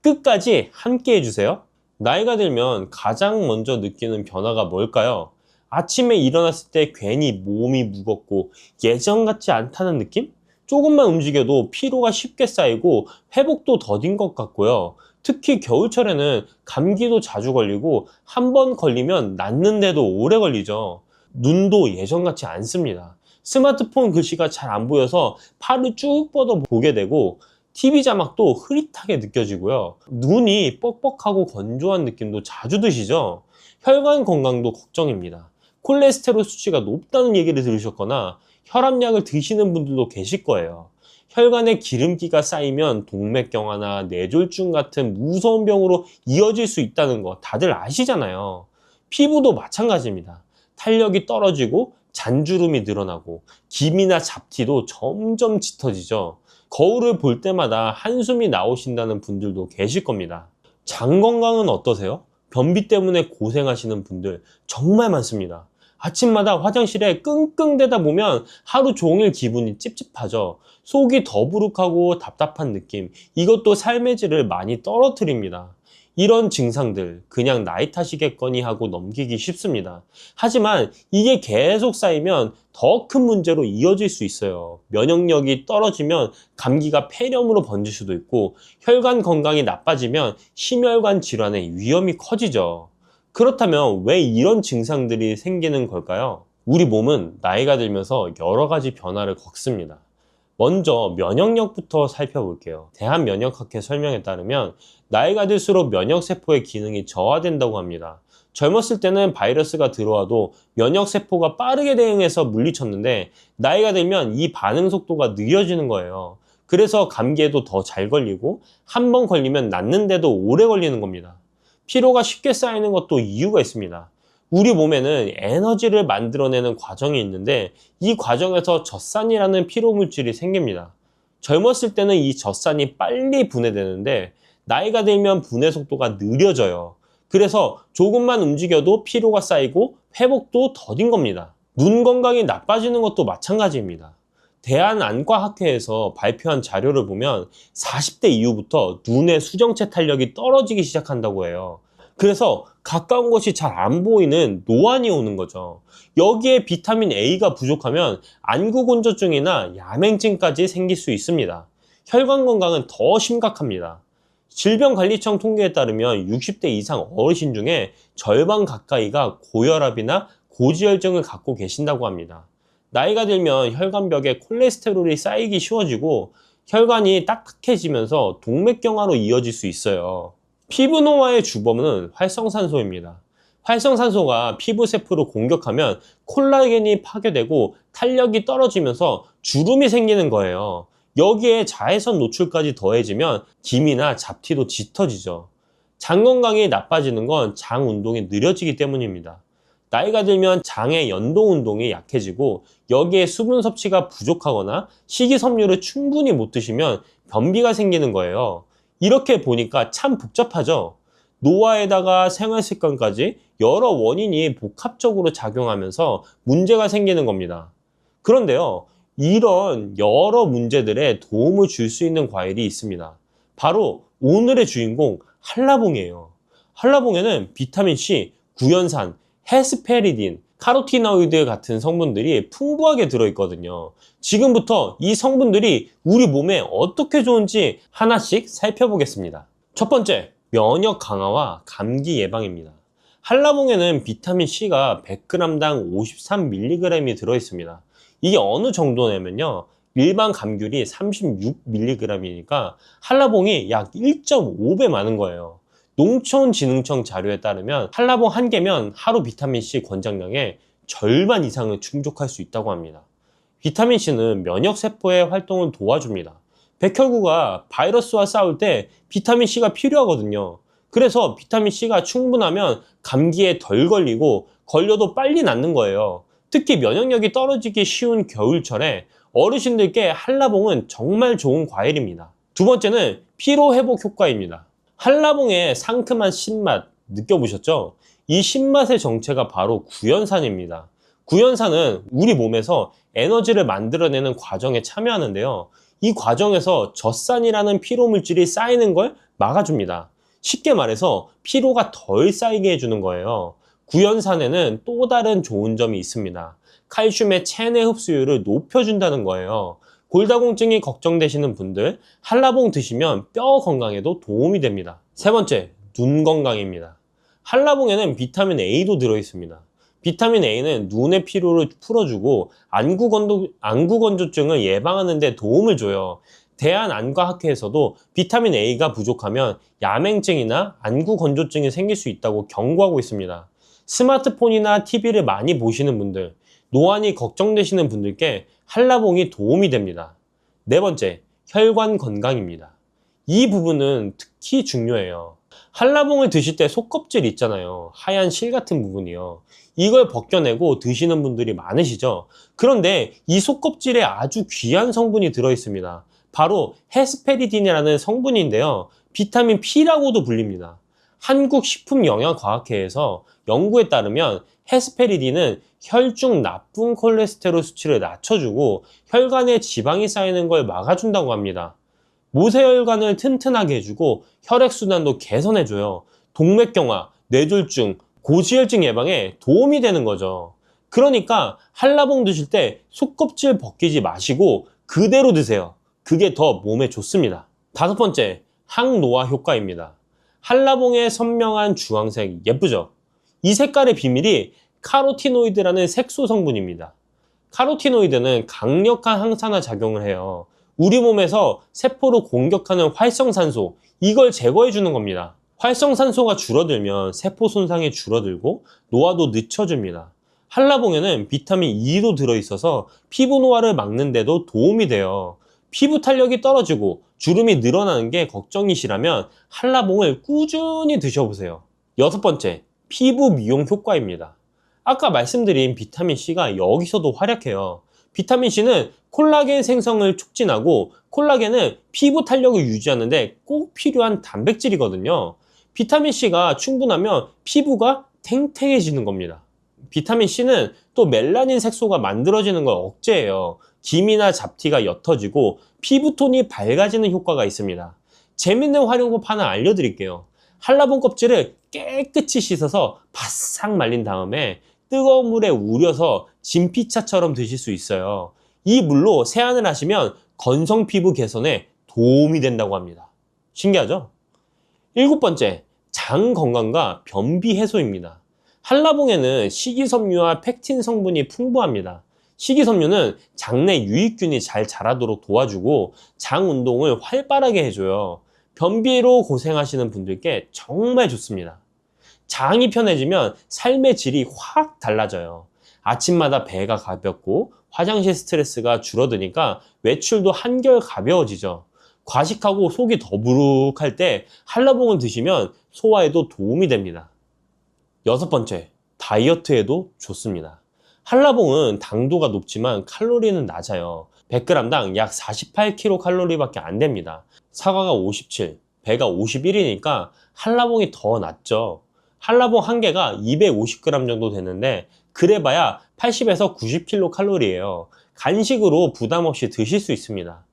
끝까지 함께 해주세요. 나이가 들면 가장 먼저 느끼는 변화가 뭘까요? 아침에 일어났을 때 괜히 몸이 무겁고 예전 같지 않다는 느낌? 조금만 움직여도 피로가 쉽게 쌓이고 회복도 더딘 것 같고요. 특히 겨울철에는 감기도 자주 걸리고 한 번 걸리면 낫는데도 오래 걸리죠. 눈도 예전 같지 않습니다. 스마트폰 글씨가 잘 안 보여서 팔을 쭉 뻗어 보게 되고 TV 자막도 흐릿하게 느껴지고요. 눈이 뻑뻑하고 건조한 느낌도 자주 드시죠? 혈관 건강도 걱정입니다. 콜레스테롤 수치가 높다는 얘기를 들으셨거나 혈압약을 드시는 분들도 계실 거예요. 혈관에 기름기가 쌓이면 동맥경화나 뇌졸중 같은 무서운 병으로 이어질 수 있다는 거 다들 아시잖아요. 피부도 마찬가지입니다. 탄력이 떨어지고 잔주름이 늘어나고 기미나 잡티도 점점 짙어지죠. 거울을 볼 때마다 한숨이 나오신다는 분들도 계실 겁니다. 장 건강은 어떠세요? 변비 때문에 고생하시는 분들 정말 많습니다. 아침마다 화장실에 끙끙대다 보면 하루 종일 기분이 찝찝하죠. 속이 더부룩하고 답답한 느낌, 이것도 삶의 질을 많이 떨어뜨립니다. 이런 증상들 그냥 나이 탓이겠거니 하고 넘기기 쉽습니다. 하지만 이게 계속 쌓이면 더 큰 문제로 이어질 수 있어요. 면역력이 떨어지면 감기가 폐렴으로 번질 수도 있고, 혈관 건강이 나빠지면 심혈관 질환의 위험이 커지죠. 그렇다면 왜 이런 증상들이 생기는 걸까요? 우리 몸은 나이가 들면서 여러 가지 변화를 겪습니다. 먼저 면역력부터 살펴볼게요. 대한면역학회 설명에 따르면 나이가 들수록 면역세포의 기능이 저하된다고 합니다. 젊었을 때는 바이러스가 들어와도 면역세포가 빠르게 대응해서 물리쳤는데, 나이가 들면 이 반응 속도가 느려지는 거예요. 그래서 감기에도 더 잘 걸리고, 한 번 걸리면 낫는데도 오래 걸리는 겁니다. 피로가 쉽게 쌓이는 것도 이유가 있습니다. 우리 몸에는 에너지를 만들어내는 과정이 있는데, 이 과정에서 젖산이라는 피로 물질이 생깁니다. 젊었을 때는 이 젖산이 빨리 분해되는데, 나이가 들면 분해 속도가 느려져요. 그래서 조금만 움직여도 피로가 쌓이고 회복도 더딘 겁니다. 눈 건강이 나빠지는 것도 마찬가지입니다. 대한안과학회에서 발표한 자료를 보면 40대 이후부터 눈의 수정체 탄력이 떨어지기 시작한다고 해요. 그래서 가까운 것이 잘 안 보이는 노안이 오는 거죠. 여기에 비타민 A가 부족하면 안구건조증이나 야맹증까지 생길 수 있습니다. 혈관 건강은 더 심각합니다. 질병관리청 통계에 따르면 60대 이상 어르신 중에 절반 가까이가 고혈압이나 고지혈증을 갖고 계신다고 합니다. 나이가 들면 혈관벽에 콜레스테롤이 쌓이기 쉬워지고, 혈관이 딱딱해지면서 동맥경화로 이어질 수 있어요. 피부 노화의 주범은 활성산소입니다. 활성산소가 피부세포를 공격하면 콜라겐이 파괴되고 탄력이 떨어지면서 주름이 생기는 거예요. 여기에 자외선 노출까지 더해지면 기미나 잡티도 짙어지죠. 장 건강이 나빠지는 건 장 운동이 느려지기 때문입니다. 나이가 들면 장의 연동 운동이 약해지고, 여기에 수분 섭취가 부족하거나 식이섬유를 충분히 못 드시면 변비가 생기는 거예요. 이렇게 보니까 참 복잡하죠. 노화에다가 생활습관까지 여러 원인이 복합적으로 작용하면서 문제가 생기는 겁니다. 그런데요, 이런 여러 문제들에 도움을 줄 수 있는 과일이 있습니다. 바로 오늘의 주인공 한라봉이에요. 한라봉에는 비타민C, 구연산, 헤스페리딘, 카로티노이드 같은 성분들이 풍부하게 들어있거든요. 지금부터 이 성분들이 우리 몸에 어떻게 좋은지 하나씩 살펴보겠습니다. 첫 번째, 면역 강화와 감기 예방입니다. 한라봉에는 비타민C가 100g당 53mg이 들어있습니다. 이게 어느 정도냐면요, 일반 감귤이 36mg이니까 한라봉이 약 1.5배 많은 거예요. 농촌진흥청 자료에 따르면 한라봉 한 개면 하루 비타민C 권장량의 절반 이상을 충족할 수 있다고 합니다. 비타민C는 면역세포의 활동을 도와줍니다. 백혈구가 바이러스와 싸울 때 비타민C가 필요하거든요. 그래서 비타민C가 충분하면 감기에 덜 걸리고, 걸려도 빨리 낫는 거예요. 특히 면역력이 떨어지기 쉬운 겨울철에 어르신들께 한라봉은 정말 좋은 과일입니다. 두 번째는 피로 회복 효과입니다. 한라봉의 상큼한 신맛 느껴보셨죠? 이 신맛의 정체가 바로 구연산입니다. 구연산은 우리 몸에서 에너지를 만들어내는 과정에 참여하는데요, 이 과정에서 젖산이라는 피로 물질이 쌓이는 걸 막아줍니다. 쉽게 말해서 피로가 덜 쌓이게 해주는 거예요. 구연산에는 또 다른 좋은 점이 있습니다. 칼슘의 체내 흡수율을 높여준다는 거예요. 골다공증이 걱정되시는 분들, 한라봉 드시면 뼈 건강에도 도움이 됩니다. 세 번째, 눈 건강입니다. 한라봉에는 비타민 A도 들어있습니다. 비타민 A는 눈의 피로를 풀어주고 안구건조증을 예방하는 데 도움을 줘요. 대한안과학회에서도 비타민 A가 부족하면 야맹증이나 안구건조증이 생길 수 있다고 경고하고 있습니다. 스마트폰이나 TV를 많이 보시는 분들, 노안이 걱정되시는 분들께 한라봉이 도움이 됩니다. 네 번째, 혈관 건강입니다. 이 부분은 특히 중요해요. 한라봉을 드실 때 속껍질 있잖아요. 하얀 실 같은 부분이요. 이걸 벗겨내고 드시는 분들이 많으시죠? 그런데 이 속껍질에 아주 귀한 성분이 들어있습니다. 바로 헤스페리딘이라는 성분인데요, 비타민 P라고도 불립니다. 한국식품영양과학회에서 연구에 따르면 헤스페리딘은 혈중 나쁜 콜레스테롤 수치를 낮춰주고 혈관에 지방이 쌓이는 걸 막아준다고 합니다. 모세혈관을 튼튼하게 해주고 혈액순환도 개선해줘요. 동맥경화, 뇌졸중, 고지혈증 예방에 도움이 되는 거죠. 그러니까 한라봉 드실 때 속껍질 벗기지 마시고 그대로 드세요. 그게 더 몸에 좋습니다. 다섯 번째, 항노화 효과입니다. 한라봉의 선명한 주황색 예쁘죠? 이 색깔의 비밀이 카로티노이드라는 색소 성분입니다. 카로티노이드는 강력한 항산화 작용을 해요. 우리 몸에서 세포를 공격하는 활성산소, 이걸 제거해 주는 겁니다. 활성산소가 줄어들면 세포 손상이 줄어들고 노화도 늦춰줍니다. 한라봉에는 비타민 E도 들어있어서 피부 노화를 막는 데도 도움이 돼요. 피부 탄력이 떨어지고 주름이 늘어나는 게 걱정이시라면 한라봉을 꾸준히 드셔보세요. 여섯 번째, 피부 미용 효과입니다. 아까 말씀드린 비타민C가 여기서도 활약해요. 비타민C는 콜라겐 생성을 촉진하고 콜라겐은 피부 탄력을 유지하는데 꼭 필요한 단백질이거든요. 비타민C가 충분하면 피부가 탱탱해지는 겁니다. 비타민C는 또 멜라닌 색소가 만들어지는 걸 억제해요. 기미나 잡티가 옅어지고 피부톤이 밝아지는 효과가 있습니다. 재밌는 활용법 하나 알려드릴게요. 한라봉 껍질을 깨끗이 씻어서 바싹 말린 다음에 뜨거운 물에 우려서 진피차처럼 드실 수 있어요. 이 물로 세안을 하시면 건성 피부 개선에 도움이 된다고 합니다. 신기하죠? 일곱 번째, 장 건강과 변비 해소입니다. 한라봉에는 식이섬유와 팩틴 성분이 풍부합니다. 식이섬유는 장내 유익균이 잘 자라도록 도와주고 장 운동을 활발하게 해줘요. 변비로 고생하시는 분들께 정말 좋습니다. 장이 편해지면 삶의 질이 확 달라져요. 아침마다 배가 가볍고 화장실 스트레스가 줄어드니까 외출도 한결 가벼워지죠. 과식하고 속이 더부룩할 때 한라봉을 드시면 소화에도 도움이 됩니다. 여섯 번째, 다이어트에도 좋습니다. 한라봉은 당도가 높지만 칼로리는 낮아요. 100g당 약 48kcal 밖에 안 됩니다. 사과가 57, 배가 51이니까 한라봉이 더 낫죠. 한라봉 한 개가 250g 정도 되는데 그래봐야 80에서 90kcal예요. 간식으로 부담 없이 드실 수 있습니다.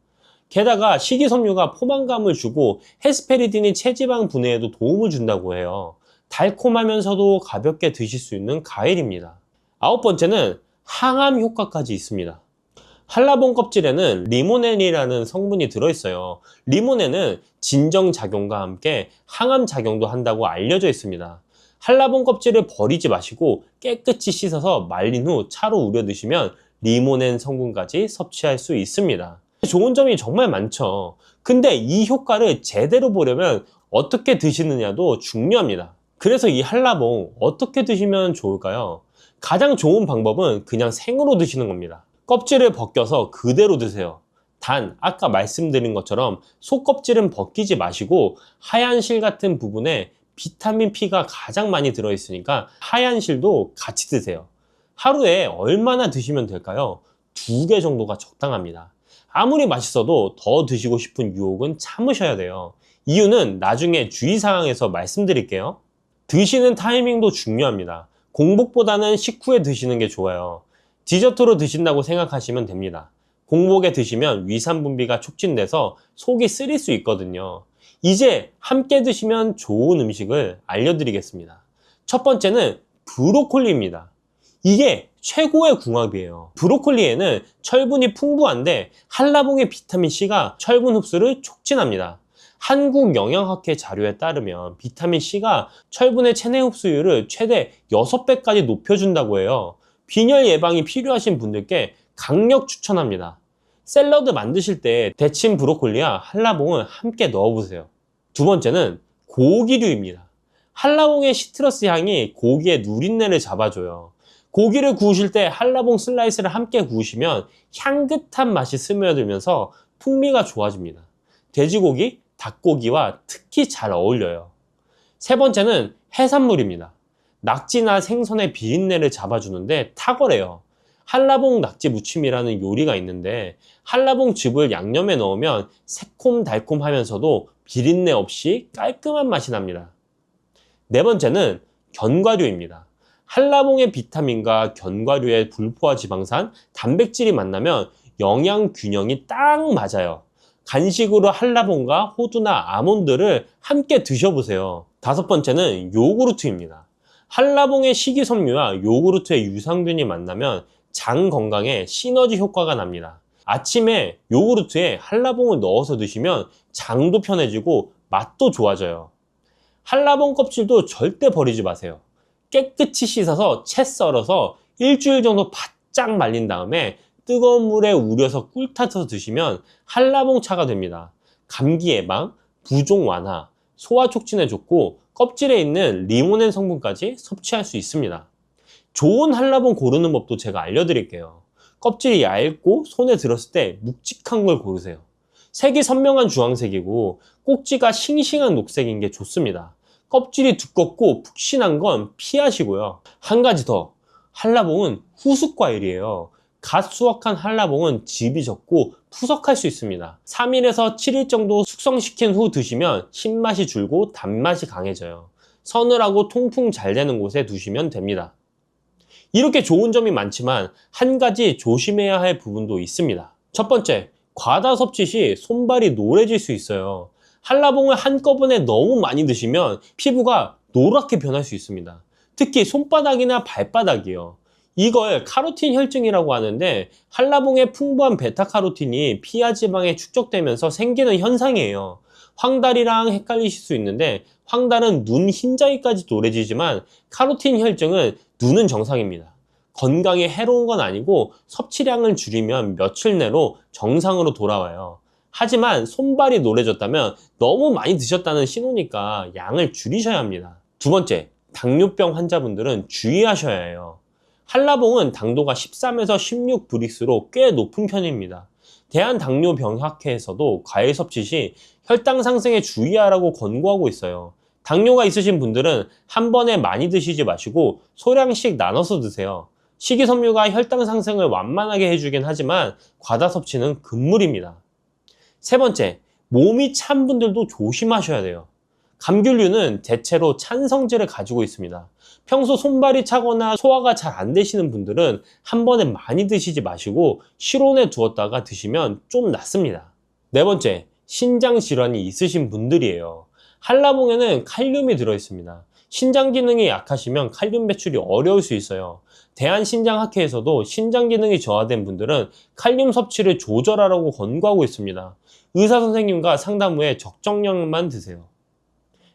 게다가 식이섬유가 포만감을 주고 헤스페리딘이 체지방 분해에도 도움을 준다고 해요. 달콤하면서도 가볍게 드실 수 있는 과일입니다. 아홉 번째는 항암 효과까지 있습니다. 한라봉 껍질에는 리모넨이라는 성분이 들어있어요. 리모넨은 진정작용과 함께 항암 작용도 한다고 알려져 있습니다. 한라봉 껍질을 버리지 마시고 깨끗이 씻어서 말린 후 차로 우려 드시면 리모넨 성분까지 섭취할 수 있습니다. 좋은 점이 정말 많죠. 근데 이 효과를 제대로 보려면 어떻게 드시느냐도 중요합니다. 그래서 이 한라봉 어떻게 드시면 좋을까요? 가장 좋은 방법은 그냥 생으로 드시는 겁니다. 껍질을 벗겨서 그대로 드세요. 단 아까 말씀드린 것처럼 속껍질은 벗기지 마시고 하얀 실 같은 부분에 비타민 P가 가장 많이 들어있으니까 하얀 실도 같이 드세요. 하루에 얼마나 드시면 될까요? 2개 정도가 적당합니다. 아무리 맛있어도 더 드시고 싶은 유혹은 참으셔야 돼요. 이유는 나중에 주의사항에서 말씀드릴게요. 드시는 타이밍도 중요합니다. 공복보다는 식후에 드시는 게 좋아요. 디저트로 드신다고 생각하시면 됩니다. 공복에 드시면 위산 분비가 촉진돼서 속이 쓰릴 수 있거든요. 이제 함께 드시면 좋은 음식을 알려드리겠습니다. 첫 번째는 브로콜리입니다. 이게 최고의 궁합이에요. 브로콜리에는 철분이 풍부한데 한라봉의 비타민C가 철분 흡수를 촉진합니다. 한국영양학회 자료에 따르면 비타민C가 철분의 체내 흡수율을 최대 6배까지 높여준다고 해요. 빈혈 예방이 필요하신 분들께 강력 추천합니다. 샐러드 만드실 때 데친 브로콜리와 한라봉을 함께 넣어보세요. 두 번째는 고기류입니다. 한라봉의 시트러스 향이 고기의 누린내를 잡아줘요. 고기를 구우실 때 한라봉 슬라이스를 함께 구우시면 향긋한 맛이 스며들면서 풍미가 좋아집니다. 돼지고기, 닭고기와 특히 잘 어울려요. 세 번째는 해산물입니다. 낙지나 생선의 비린내를 잡아주는데 탁월해요. 한라봉 낙지 무침이라는 요리가 있는데 한라봉즙을 양념에 넣으면 새콤달콤하면서도 비린내 없이 깔끔한 맛이 납니다. 네 번째는 견과류입니다. 한라봉의 비타민과 견과류의 불포화 지방산, 단백질이 만나면 영양 균형이 딱 맞아요. 간식으로 한라봉과 호두나 아몬드를 함께 드셔보세요. 다섯 번째는 요구르트입니다. 한라봉의 식이섬유와 요구르트의 유산균이 만나면 장 건강에 시너지 효과가 납니다. 아침에 요구르트에 한라봉을 넣어서 드시면 장도 편해지고 맛도 좋아져요. 한라봉 껍질도 절대 버리지 마세요. 깨끗이 씻어서 채 썰어서 일주일 정도 바짝 말린 다음에 뜨거운 물에 우려서 꿀 타서 드시면 한라봉차가 됩니다. 감기 예방, 부종 완화, 소화 촉진에 좋고 껍질에 있는 리모넨 성분까지 섭취할 수 있습니다. 좋은 한라봉 고르는 법도 제가 알려드릴게요. 껍질이 얇고 손에 들었을 때 묵직한 걸 고르세요. 색이 선명한 주황색이고 꼭지가 싱싱한 녹색인 게 좋습니다. 껍질이 두껍고 푹신한 건 피하시고요. 한 가지 더, 한라봉은 후숙 과일이에요. 갓 수확한 한라봉은 즙이 적고 푸석할 수 있습니다. 3일에서 7일 정도 숙성시킨 후 드시면 신맛이 줄고 단맛이 강해져요. 서늘하고 통풍 잘 되는 곳에 두시면 됩니다. 이렇게 좋은 점이 많지만 한 가지 조심해야 할 부분도 있습니다. 첫 번째, 과다 섭취 시 손발이 노래질 수 있어요. 한라봉을 한꺼번에 너무 많이 드시면 피부가 노랗게 변할 수 있습니다. 특히 손바닥이나 발바닥이요. 이걸 카로틴 혈증이라고 하는데 한라봉의 풍부한 베타카로틴이 피하 지방에 축적되면서 생기는 현상이에요. 황달이랑 헷갈리실 수 있는데 황달은 눈 흰자위까지 노래지지만 카로틴 혈증은 눈은 정상입니다. 건강에 해로운 건 아니고 섭취량을 줄이면 며칠 내로 정상으로 돌아와요. 하지만 손발이 노래졌다면 너무 많이 드셨다는 신호니까 양을 줄이셔야 합니다. 두 번째, 당뇨병 환자분들은 주의하셔야 해요. 한라봉은 당도가 13에서 16 브릭스로 꽤 높은 편입니다. 대한당뇨병학회에서도 과일 섭취 시 혈당 상승에 주의하라고 권고하고 있어요. 당뇨가 있으신 분들은 한 번에 많이 드시지 마시고 소량씩 나눠서 드세요. 식이섬유가 혈당 상승을 완만하게 해주긴 하지만 과다 섭취는 금물입니다. 세 번째, 몸이 찬 분들도 조심하셔야 돼요. 감귤류는 대체로 찬 성질을 가지고 있습니다. 평소 손발이 차거나 소화가 잘 안 되시는 분들은 한 번에 많이 드시지 마시고 실온에 두었다가 드시면 좀 낫습니다. 네 번째, 신장 질환이 있으신 분들이에요. 한라봉에는 칼륨이 들어있습니다. 신장 기능이 약하시면 칼륨 배출이 어려울 수 있어요. 대한신장학회에서도 신장 기능이 저하된 분들은 칼륨 섭취를 조절하라고 권고하고 있습니다. 의사 선생님과 상담 후에 적정량만 드세요.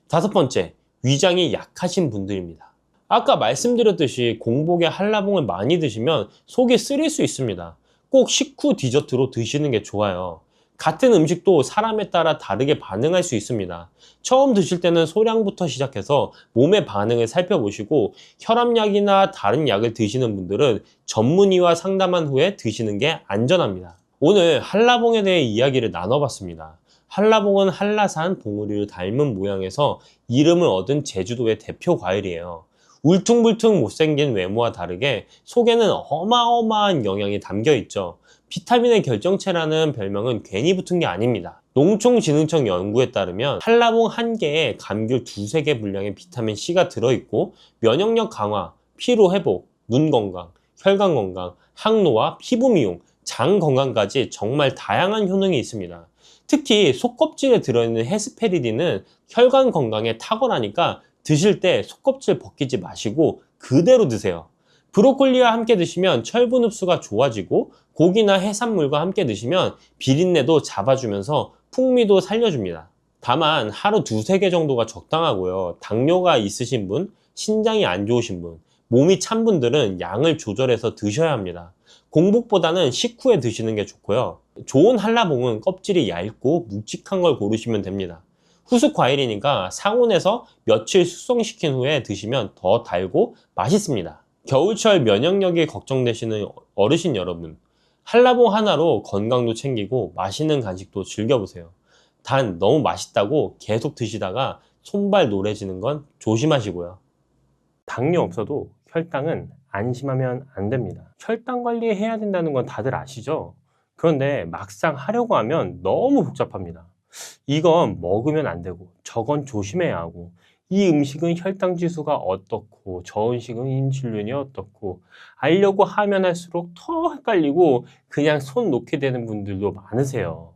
다섯 번째, 위장이 약하신 분들입니다. 아까 말씀드렸듯이 공복에 한라봉을 많이 드시면 속이 쓰릴 수 있습니다. 꼭 식후 디저트로 드시는 게 좋아요. 같은 음식도 사람에 따라 다르게 반응할 수 있습니다. 처음 드실 때는 소량부터 시작해서 몸의 반응을 살펴보시고 혈압약이나 다른 약을 드시는 분들은 전문의와 상담한 후에 드시는 게 안전합니다. 오늘 한라봉에 대해 이야기를 나눠봤습니다. 한라봉은 한라산 봉우리를 닮은 모양에서 이름을 얻은 제주도의 대표 과일이에요. 울퉁불퉁 못생긴 외모와 다르게 속에는 어마어마한 영양이 담겨 있죠. 비타민의 결정체라는 별명은 괜히 붙은 게 아닙니다. 농촌진흥청 연구에 따르면 한라봉 한 개에 감귤 두세 개 분량의 비타민 C가 들어있고 면역력 강화, 피로 회복, 눈 건강, 혈관 건강, 항노화, 피부 미용, 장 건강까지 정말 다양한 효능이 있습니다. 특히 속껍질에 들어있는 헤스페리딘은 혈관 건강에 탁월하니까 드실 때 속껍질 벗기지 마시고 그대로 드세요. 브로콜리와 함께 드시면 철분 흡수가 좋아지고 고기나 해산물과 함께 드시면 비린내도 잡아주면서 풍미도 살려줍니다. 다만 하루 두세 개 정도가 적당하고요. 당뇨가 있으신 분, 신장이 안 좋으신 분, 몸이 찬 분들은 양을 조절해서 드셔야 합니다. 공복보다는 식후에 드시는 게 좋고요. 좋은 한라봉은 껍질이 얇고 묵직한 걸 고르시면 됩니다. 후숙 과일이니까 상온에서 며칠 숙성시킨 후에 드시면 더 달고 맛있습니다. 겨울철 면역력이 걱정되시는 어르신 여러분, 한라봉 하나로 건강도 챙기고 맛있는 간식도 즐겨보세요. 단 너무 맛있다고 계속 드시다가 손발 노래지는 건 조심하시고요. 당뇨 없어도 혈당은 안심하면 안 됩니다. 혈당 관리해야 된다는 건 다들 아시죠? 그런데 막상 하려고 하면 너무 복잡합니다. 이건 먹으면 안 되고 저건 조심해야 하고 이 음식은 혈당 지수가 어떻고 저 음식은 인슐린이 어떻고 알려고 하면 할수록 더 헷갈리고 그냥 손 놓게 되는 분들도 많으세요.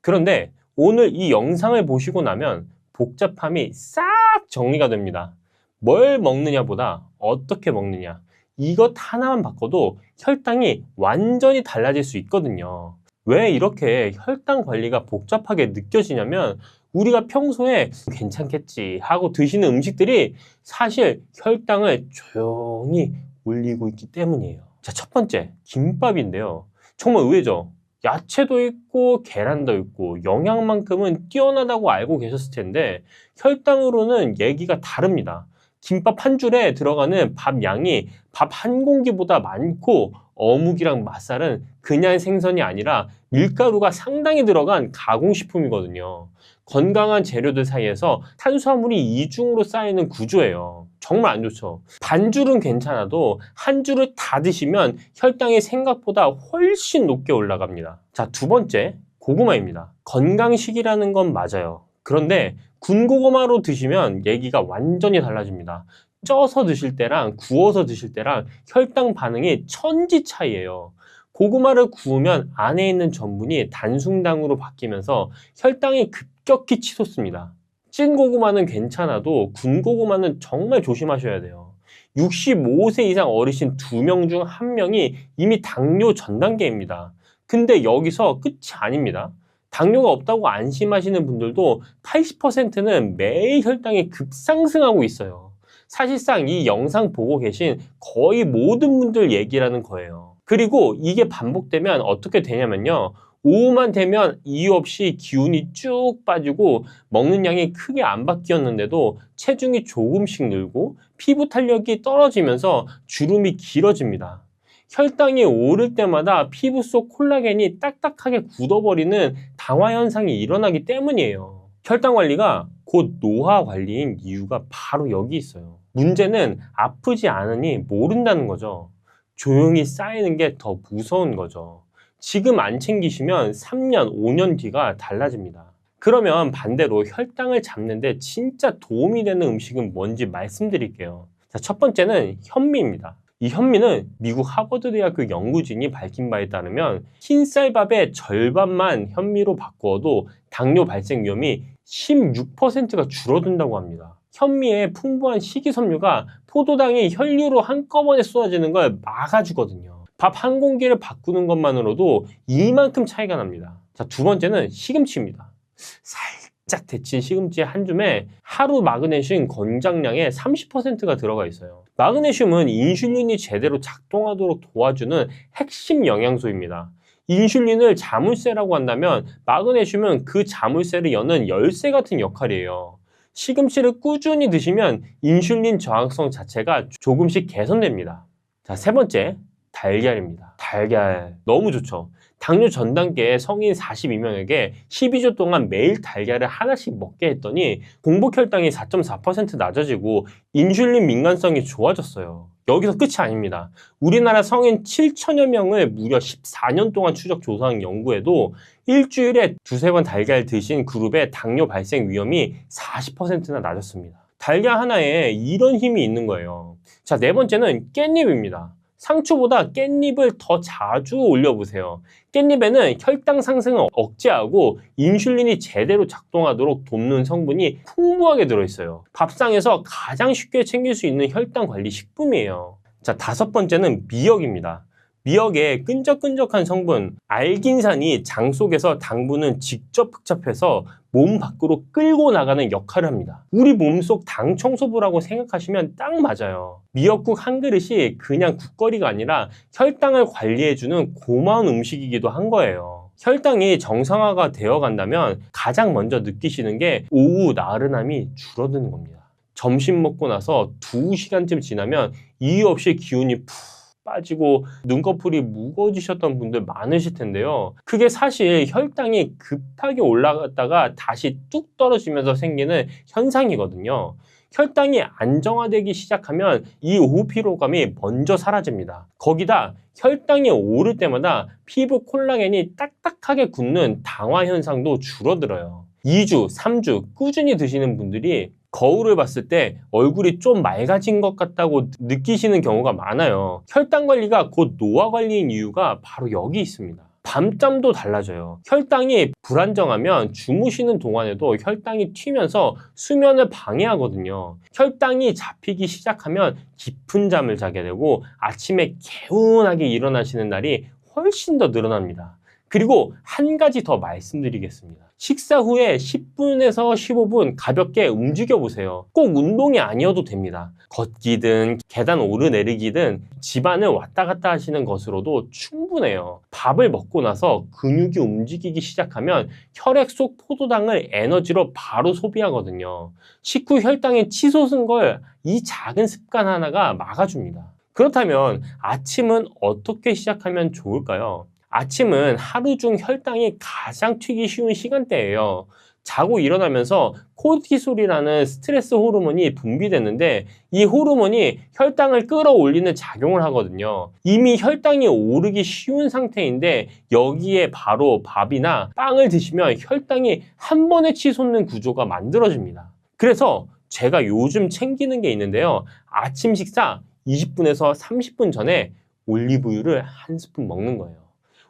그런데 오늘 이 영상을 보시고 나면 복잡함이 싹 정리가 됩니다. 뭘 먹느냐보다 어떻게 먹느냐, 이것 하나만 바꿔도 혈당이 완전히 달라질 수 있거든요. 왜 이렇게 혈당 관리가 복잡하게 느껴지냐면 우리가 평소에 괜찮겠지 하고 드시는 음식들이 사실 혈당을 조용히 올리고 있기 때문이에요. 자, 첫 번째, 김밥인데요. 정말 의외죠? 야채도 있고 계란도 있고 영양만큼은 뛰어나다고 알고 계셨을 텐데 혈당으로는 얘기가 다릅니다. 김밥 한 줄에 들어가는 밥 양이 밥 한 공기보다 많고 어묵이랑 맛살은 그냥 생선이 아니라 밀가루가 상당히 들어간 가공식품이거든요. 건강한 재료들 사이에서 탄수화물이 이중으로 쌓이는 구조예요. 정말 안 좋죠. 반줄은 괜찮아도 한 줄을 다 드시면 혈당이 생각보다 훨씬 높게 올라갑니다. 자, 두 번째, 고구마입니다. 건강식이라는 건 맞아요. 그런데 군고구마로 드시면 얘기가 완전히 달라집니다. 쪄서 드실 때랑 구워서 드실 때랑 혈당 반응이 천지 차이예요. 고구마를 구우면 안에 있는 전분이 단순당으로 바뀌면서 혈당이 급격히 치솟습니다. 찐 고구마는 괜찮아도 군 고구마는 정말 조심하셔야 돼요. 65세 이상 어르신 2명 중 1명이 이미 당뇨 전 단계입니다. 근데 여기서 끝이 아닙니다. 당뇨가 없다고 안심하시는 분들도 80%는 매일 혈당이 급상승하고 있어요. 사실상 이 영상 보고 계신 거의 모든 분들 얘기라는 거예요. 그리고 이게 반복되면 어떻게 되냐면요. 오후만 되면 이유 없이 기운이 쭉 빠지고 먹는 양이 크게 안 바뀌었는데도 체중이 조금씩 늘고 피부 탄력이 떨어지면서 주름이 길어집니다. 혈당이 오를 때마다 피부 속 콜라겐이 딱딱하게 굳어버리는 당화 현상이 일어나기 때문이에요. 혈당 관리가 곧 노화 관리인 이유가 바로 여기 있어요. 문제는 아프지 않으니 모른다는 거죠. 조용히 쌓이는 게 더 무서운 거죠. 지금 안 챙기시면 3년, 5년 뒤가 달라집니다. 그러면 반대로 혈당을 잡는데 진짜 도움이 되는 음식은 뭔지 말씀드릴게요. 자, 첫 번째는 현미입니다. 이 현미는 미국 하버드 대학교 연구진이 밝힌 바에 따르면 흰쌀밥의 절반만 현미로 바꾸어도 당뇨 발생 위험이 16%가 줄어든다고 합니다. 현미의 풍부한 식이섬유가 포도당이 혈류로 한꺼번에 쏟아지는 걸 막아주거든요. 밥 한 공기를 바꾸는 것만으로도 이만큼 차이가 납니다. 자, 두 번째는 시금치입니다. 살짝 데친 시금치 한 줌에 하루 마그네슘 권장량의 30%가 들어가 있어요. 마그네슘은 인슐린이 제대로 작동하도록 도와주는 핵심 영양소입니다. 인슐린을 자물쇠라고 한다면 마그네슘은 그 자물쇠를 여는 열쇠 같은 역할이에요. 시금치를 꾸준히 드시면 인슐린 저항성 자체가 조금씩 개선됩니다. 자, 세 번째, 달걀입니다. 달걀 너무 좋죠. 당뇨 전 단계 성인 42명에게 12주 동안 매일 달걀을 하나씩 먹게 했더니 공복 혈당이 4.4% 낮아지고 인슐린 민감성이 좋아졌어요. 여기서 끝이 아닙니다. 우리나라 성인 7천여 명을 무려 14년 동안 추적 조사한 연구에도 일주일에 두세 번 달걀 드신 그룹의 당뇨 발생 위험이 40%나 낮았습니다. 달걀 하나에 이런 힘이 있는 거예요. 자, 네 번째는 깻잎입니다. 상추보다 깻잎을 더 자주 올려보세요. 깻잎에는 혈당 상승을 억제하고 인슐린이 제대로 작동하도록 돕는 성분이 풍부하게 들어있어요. 밥상에서 가장 쉽게 챙길 수 있는 혈당 관리 식품이에요. 자, 다섯 번째는 미역입니다. 미역의 끈적끈적한 성분 알긴산이 장 속에서 당분을 직접 흡착해서 몸 밖으로 끌고 나가는 역할을 합니다. 우리 몸속 당 청소부라고 생각하시면 딱 맞아요. 미역국 한 그릇이 그냥 국거리가 아니라 혈당을 관리해주는 고마운 음식이기도 한 거예요. 혈당이 정상화가 되어 간다면 가장 먼저 느끼시는 게 오후 나른함이 줄어드는 겁니다. 점심 먹고 나서 2시간쯤 지나면 이유 없이 기운이 푹 빠지고 눈꺼풀이 무거워지셨던 분들 많으실 텐데요. 그게 사실 혈당이 급하게 올라갔다가 다시 뚝 떨어지면서 생기는 현상이거든요. 혈당이 안정화되기 시작하면 이 오후 피로감이 먼저 사라집니다. 거기다 혈당이 오를 때마다 피부 콜라겐이 딱딱하게 굳는 당화 현상도 줄어들어요. 2주, 3주 꾸준히 드시는 분들이 거울을 봤을 때 얼굴이 좀 맑아진 것 같다고 느끼시는 경우가 많아요. 혈당 관리가 곧 노화 관리인 이유가 바로 여기 있습니다. 밤잠도 달라져요. 혈당이 불안정하면 주무시는 동안에도 혈당이 튀면서 수면을 방해하거든요. 혈당이 잡히기 시작하면 깊은 잠을 자게 되고 아침에 개운하게 일어나시는 날이 훨씬 더 늘어납니다. 그리고 한 가지 더 말씀드리겠습니다. 식사 후에 10분에서 15분 가볍게 움직여 보세요. 꼭 운동이 아니어도 됩니다. 걷기든 계단 오르내리기든 집안을 왔다 갔다 하시는 것으로도 충분해요. 밥을 먹고 나서 근육이 움직이기 시작하면 혈액 속 포도당을 에너지로 바로 소비하거든요. 식후 혈당이 치솟은 걸 이 작은 습관 하나가 막아줍니다. 그렇다면 아침은 어떻게 시작하면 좋을까요? 아침은 하루 중 혈당이 가장 튀기 쉬운 시간대예요. 자고 일어나면서 코르티솔이라는 스트레스 호르몬이 분비되는데 이 호르몬이 혈당을 끌어올리는 작용을 하거든요. 이미 혈당이 오르기 쉬운 상태인데 여기에 바로 밥이나 빵을 드시면 혈당이 한 번에 치솟는 구조가 만들어집니다. 그래서 제가 요즘 챙기는 게 있는데요. 아침 식사 20분에서 30분 전에 올리브유를 한 스푼 먹는 거예요.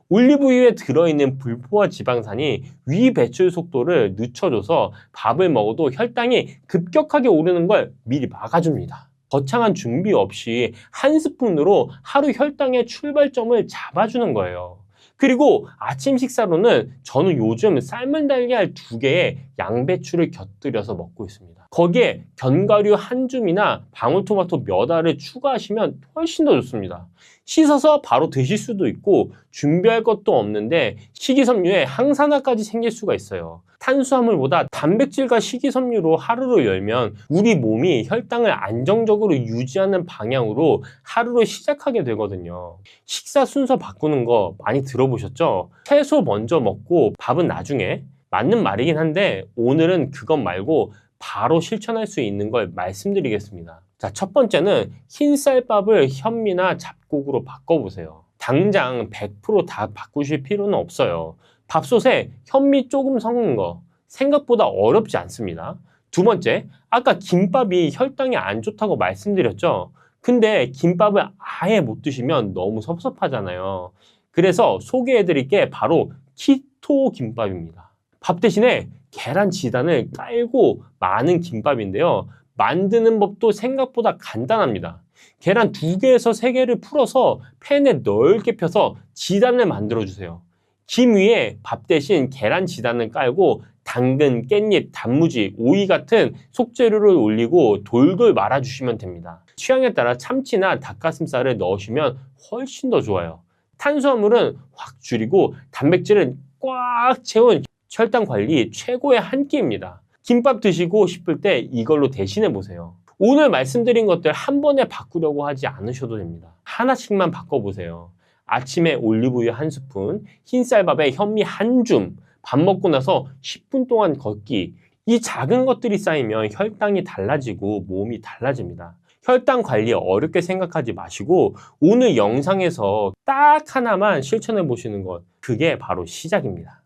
올리브유에 들어있는 불포화 지방산이 위 배출 속도를 늦춰줘서 밥을 먹어도 혈당이 급격하게 오르는 걸 미리 막아줍니다. 거창한 준비 없이 한 스푼으로 하루 혈당의 출발점을 잡아주는 거예요. 그리고 아침 식사로는 저는 요즘 삶은 달걀 2개에 양배추를 곁들여서 먹고 있습니다. 거기에 견과류 한 줌이나 방울토마토 몇 알을 추가하시면 훨씬 더 좋습니다. 씻어서 바로 드실 수도 있고 준비할 것도 없는데 식이섬유에 항산화까지 생길 수가 있어요. 탄수화물보다 단백질과 식이섬유로 하루를 열면 우리 몸이 혈당을 안정적으로 유지하는 방향으로 하루를 시작하게 되거든요. 식사 순서 바꾸는 거 많이 들어보셨죠? 채소 먼저 먹고 밥은 나중에. 맞는 말이긴 한데 오늘은 그것 말고 바로 실천할 수 있는 걸 말씀드리겠습니다. 자, 첫 번째는 흰 쌀밥을 현미나 잡곡으로 바꿔보세요. 당장 100% 다 바꾸실 필요는 없어요. 밥솥에 현미 조금 섞는 거 생각보다 어렵지 않습니다. 두 번째, 아까 김밥이 혈당이 안 좋다고 말씀드렸죠? 근데 김밥을 아예 못 드시면 너무 섭섭하잖아요. 그래서 소개해드릴 게 바로 키토 김밥입니다. 밥 대신에 계란 지단을 깔고 많은 김밥인데요. 만드는 법도 생각보다 간단합니다. 계란 2개에서 3개를 풀어서 팬에 넓게 펴서 지단을 만들어주세요. 김 위에 밥 대신 계란 지단을 깔고 당근, 깻잎, 단무지, 오이 같은 속재료를 올리고 돌돌 말아주시면 됩니다. 취향에 따라 참치나 닭가슴살을 넣으시면 훨씬 더 좋아요. 탄수화물은 확 줄이고 단백질은 꽉 채운 혈당 관리 최고의 한 끼입니다. 김밥 드시고 싶을 때 이걸로 대신해 보세요. 오늘 말씀드린 것들 한 번에 바꾸려고 하지 않으셔도 됩니다. 하나씩만 바꿔보세요. 아침에 올리브유 한 스푼, 흰쌀밥에 현미 한 줌, 밥 먹고 나서 10분 동안 걷기. 이 작은 것들이 쌓이면 혈당이 달라지고 몸이 달라집니다. 혈당 관리 어렵게 생각하지 마시고 오늘 영상에서 딱 하나만 실천해 보시는 것, 그게 바로 시작입니다.